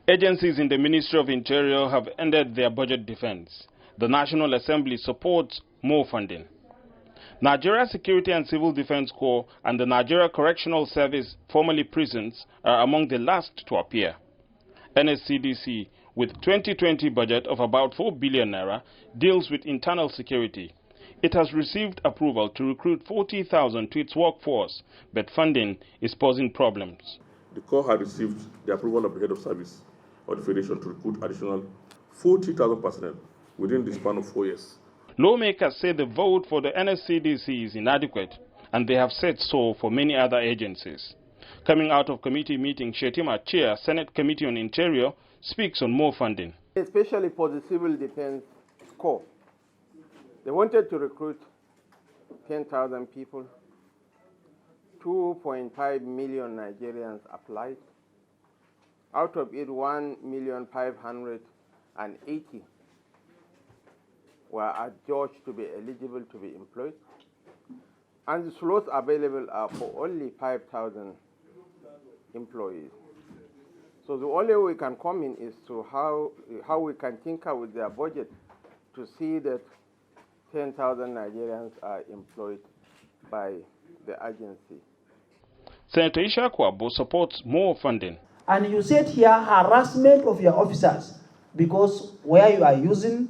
Agencies in the Ministry of Interior have ended their budget defense. The National Assembly supports more funding. Nigeria Security and Civil Defense Corps and the Nigeria Correctional Service, formerly prisons, are among the last to appear. NSCDC, with 2020 budget of about 4 billion naira, deals with internal security. It has received approval to recruit 40,000 to its workforce, but funding is posing problems. The Corps had received the approval of the head of service of the Federation to recruit additional 40,000 personnel within the span of 4 years. Lawmakers say the vote for the NSCDC is inadequate, and they have said so for many other agencies. Coming out of committee meeting, Shetima Chair, Senate Committee on Interior, speaks on more funding. Especially for the Civil Defense Corps. They wanted to recruit 10,000 people. 2.5 million Nigerians applied. Out of it, 1,580,000 were adjudged to be eligible to be employed. And the slots available are for only 5,000 employees. So the only way we can come in is to how we can tinker with their budget to see that 10,000 Nigerians are employed by the agency. Senator Ishaku Abo supports more funding. And you said here harassment of your officers, because where you are using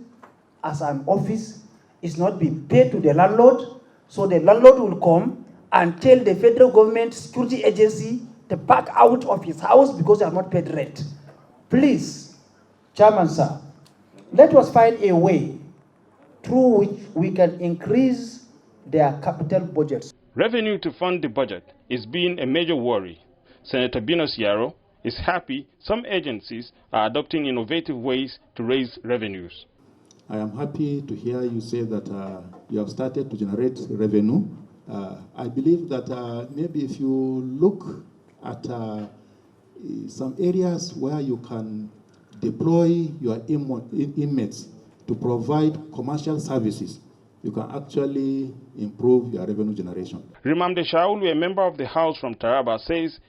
as an office is not being paid to the landlord, so the landlord will come and tell the federal government security agency to back out of his house because they have not paid rent. Please, Chairman sir, let us find a way through which we can increase their capital budgets. Revenue to fund the budget is being a major worry. Senator Binus Yaro is happy some agencies are adopting innovative ways to raise revenues. I am happy to hear you say that you have started to generate revenue. I believe that maybe if you look at some areas where you can deploy your inmates to provide commercial services, you can actually improve your revenue generation. Rimamde Shaulu, a member of the House from Taraba, says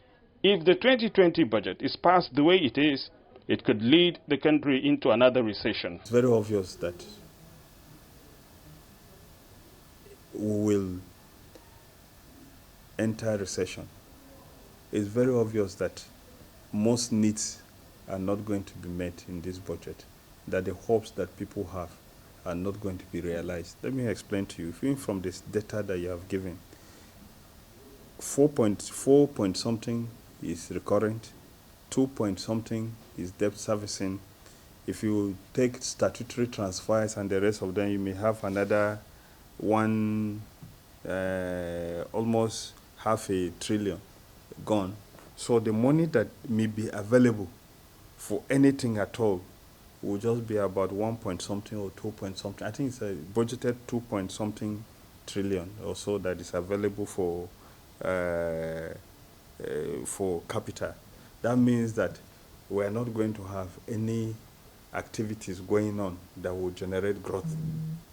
if the 2020 budget is passed the way it is, it could lead the country into another recession. It's very obvious that we will enter recession. It's very obvious that most needs are not going to be met in this budget, that the hopes that people have are not going to be realized. Let me explain to you. Even from this data that you have given, 4 point something is recurrent, 2 point something is debt servicing. If you take statutory transfers and the rest of them, you may have another almost 500 billion gone. So the money that may be available for anything at all will just be about 1 point something or 2 point something. I think it's a budgeted 2 point something trillion or so that is available for capital. That means that we are not going to have any activities going on that will generate growth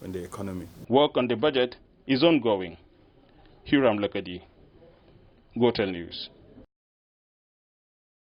in the economy. Work on the budget is ongoing. Hiram Lakadi, GoTel News.